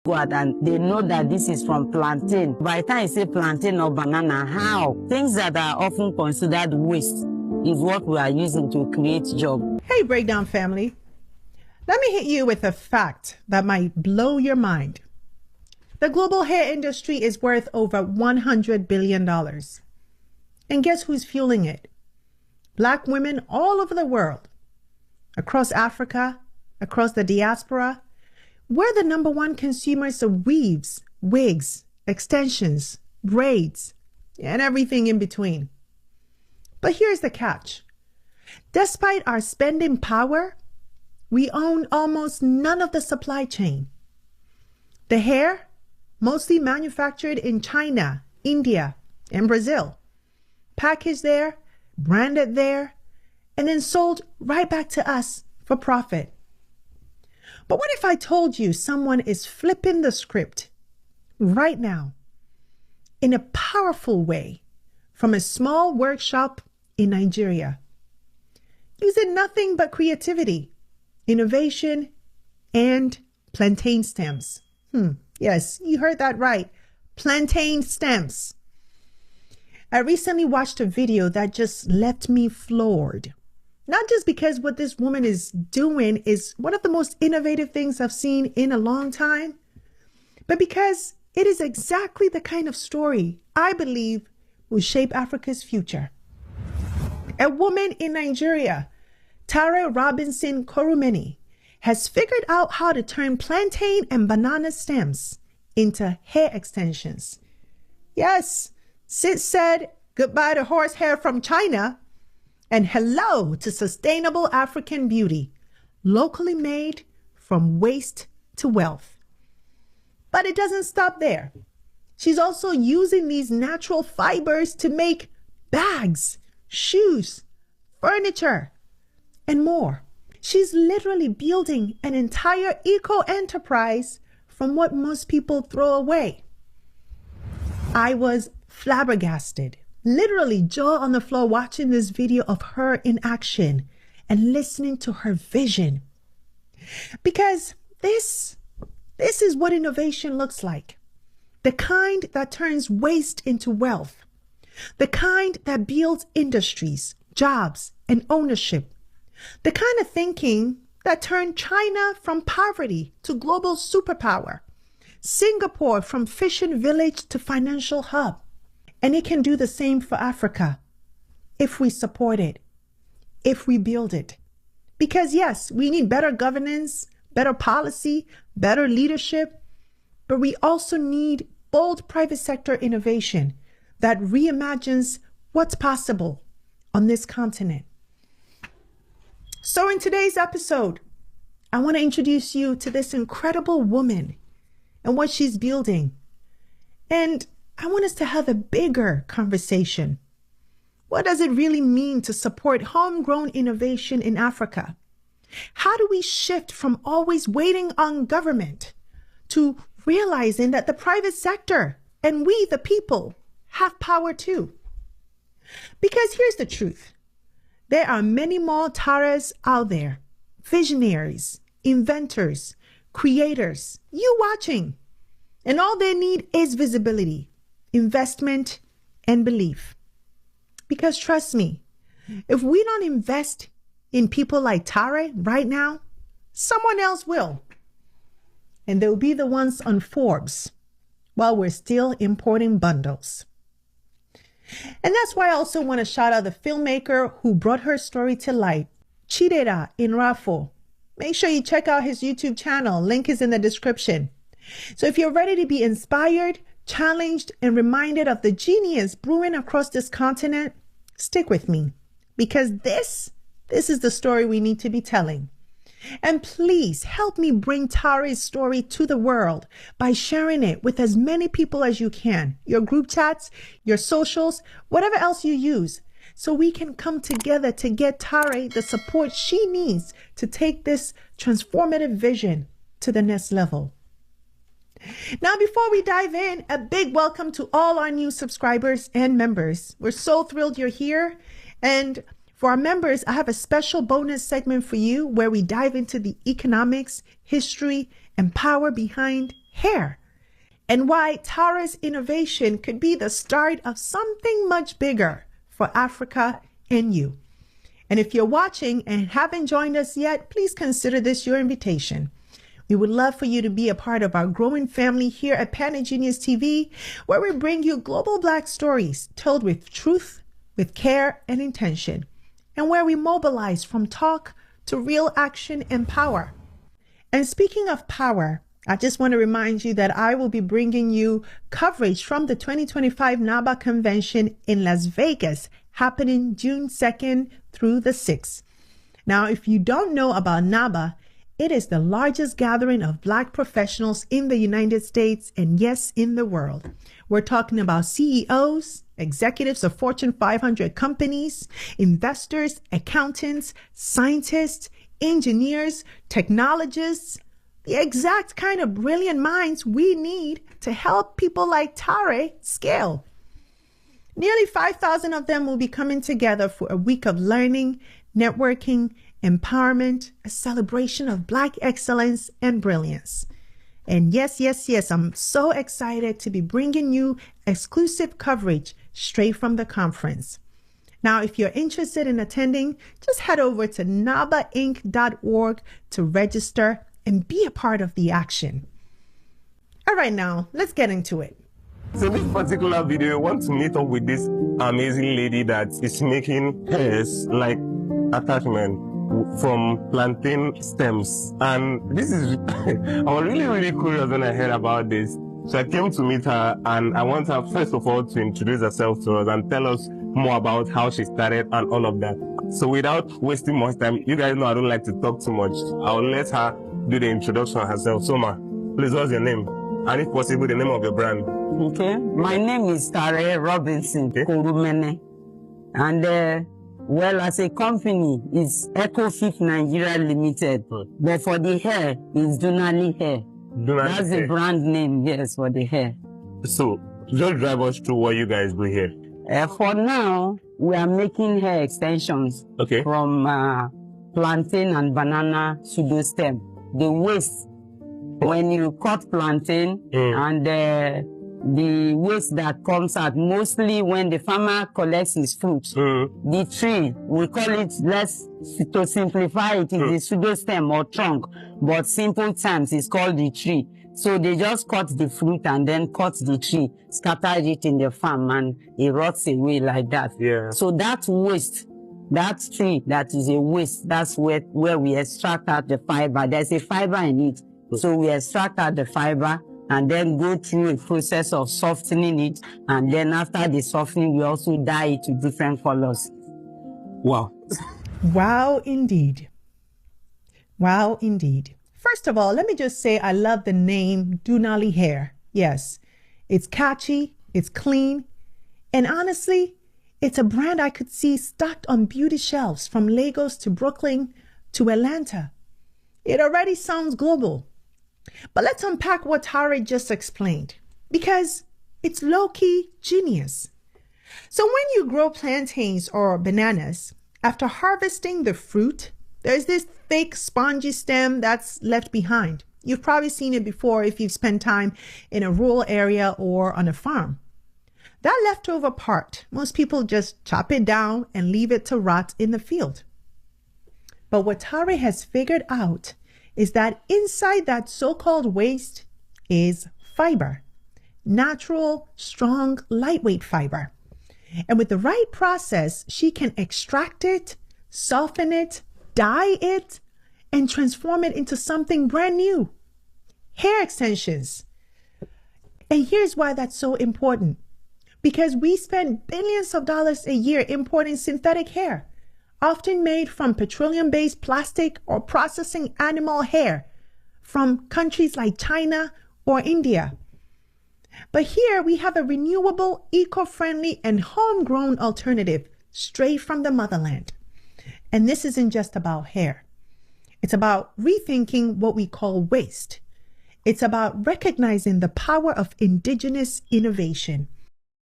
squad and they know that this is from plantain. By the time you say plantain or banana, how? Things that are often considered waste is what we are using to create jobs. Hey, Breakdown family. Let me hit you with a fact that might blow your mind. The global hair industry is worth over $100 billion. And guess who's fueling it? Black women all over the world. Across Africa, across the diaspora, we're the #1 consumers of weaves, wigs, extensions, braids, and everything in between. But here's the catch. Despite our spending power, we own almost none of the supply chain. The hair, mostly manufactured in China, India, and Brazil, packaged there, branded there, and then sold right back to us for profit. But what if I told you someone is flipping the script right now in a powerful way from a small workshop in Nigeria, using nothing but creativity, innovation, and plantain stems? Yes, you heard that right. Plantain stems. I recently watched a video that just left me floored. Not just because what this woman is doing is one of the most innovative things I've seen in a long time, but because it is exactly the kind of story I believe will shape Africa's future. A woman in Nigeria, Tare Robinson Korumeni, has figured out how to turn plantain and banana stems into hair extensions. Yes, Sid said goodbye to horsehair from China and hello to sustainable African beauty, locally made from waste to wealth. But it doesn't stop there. She's also using these natural fibers to make bags, shoes, furniture, and more. She's literally building an entire eco-enterprise from what most people throw away. I was flabbergasted, literally jaw on the floor watching this video of her in action and listening to her vision. Because this is what innovation looks like. The kind that turns waste into wealth. The kind that builds industries, jobs, and ownership. The kind of thinking that turned China from poverty to global superpower. Singapore from fishing village to financial hub. And it can do the same for Africa if we support it, if we build it. Because yes, we need better governance, better policy, better leadership, but we also need bold private sector innovation that reimagines what's possible on this continent. So in today's episode, I want to introduce you to this incredible woman and what she's building. And I want us to have a bigger conversation. What does it really mean to support homegrown innovation in Africa? How do we shift from always waiting on government to realizing that the private sector and we, the people, have power too? Because here's the truth. There are many more Tares out there, visionaries, inventors, creators, you watching, and all they need is visibility, investment, and belief. Because trust me, if we don't invest in people like Tare right now, someone else will. And they'll be the ones on Forbes while we're still importing bundles. And that's why I also want to shout out the filmmaker who brought her story to light, Chidera Inrafo. Make sure you check out his YouTube channel. Link is in the description. So if you're ready to be inspired, challenged, and reminded of the genius brewing across this continent, stick with me, because this is the story we need to be telling. And please help me bring Tare's story to the world by sharing it with as many people as you can, your group chats, your socials, whatever else you use, so we can come together to get Tare the support she needs to take this transformative vision to the next level. Now, before we dive in, a big welcome to all our new subscribers and members. We're so thrilled you're here. And for our members, I have a special bonus segment for you where we dive into the economics, history, and power behind hair, and why Tare's innovation could be the start of something much bigger for Africa and you. And if you're watching and haven't joined us yet, please consider this your invitation. We would love for you to be a part of our growing family here at PanaGenius TV, where we bring you global Black stories told with truth, with care and intention, and where we mobilize from talk to real action and power. And speaking of power, I just want to remind you that I will be bringing you coverage from the 2025 NABA convention in Las Vegas, happening June 2nd through the 6th. Now, if you don't know about NABA, it is the largest gathering of Black professionals in the United States and, yes, in the world. We're talking about CEOs, executives of Fortune 500 companies, investors, accountants, scientists, engineers, technologists, the exact kind of brilliant minds we need to help people like Tare scale. Nearly 5,000 of them will be coming together for a week of learning, networking, empowerment, a celebration of Black excellence and brilliance. And yes, I'm so excited to be bringing you exclusive coverage straight from the conference. Now, if you're interested in attending, just head over to nabainc.org to register and be a part of the action. All right, now let's get into it. So in this particular video, I want to meet up with this amazing lady that is making hairs like attachment from plantain stems. And this is, I was really curious when I heard about this. So I came to meet her, and I want her first of all to introduce herself to us and tell us more about how she started and all of that. So without wasting much time, you guys know I don't like to talk too much. I'll let her do the introduction herself. So ma, please, what's your name? And if possible, the name of your brand. Okay, my name is Tare Robinson, Okay. Korumene. And well, as a company, it's EcoFit Nigeria Limited. But for the hair, it's Dunali Hair. That's the brand name, yes, for the hair. So just drive us through what you guys do here. For now, we are making hair extensions Okay. from plantain and banana pseudo stem. The waste, when you cut plantain and the waste that comes out, mostly when the farmer collects his fruit, the tree, we call it, to simplify it, is the pseudo stem or trunk, but simple terms, it's called the tree. So they just cut the fruit and then cut the tree, scatter it in the farm, and it rots away like that. Yeah. So that waste, that tree that is a waste, that's where we extract out the fiber. There's a fiber in it. So we extract out the fiber and then go through a process of softening it. And then after the softening, we also dye it to different colors. Wow. Wow, indeed. Wow, indeed. First of all, let me just say I love the name Dunali Hair. Yes, it's catchy, it's clean, and honestly, it's a brand I could see stocked on beauty shelves from Lagos to Brooklyn to Atlanta. It already sounds global. But let's unpack what Tare just explained, because it's low-key genius. So when you grow plantains or bananas, after harvesting the fruit, there's this thick, spongy stem that's left behind. You've probably seen it before if you've spent time in a rural area or on a farm. That leftover part, most people just chop it down and leave it to rot in the field. But what Tare has figured out is that inside that so-called waste is fiber. Natural, strong, lightweight fiber. And with the right process, she can extract it, soften it, dye it, and transform it into something brand new. Hair extensions. And here's why that's so important. Because we spend billions of dollars a year importing synthetic hair, often made from petroleum-based plastic or processing animal hair from countries like China or India. But here we have a renewable, eco-friendly, and homegrown alternative straight from the motherland. And this isn't just about hair. It's about rethinking what we call waste. It's about recognizing the power of indigenous innovation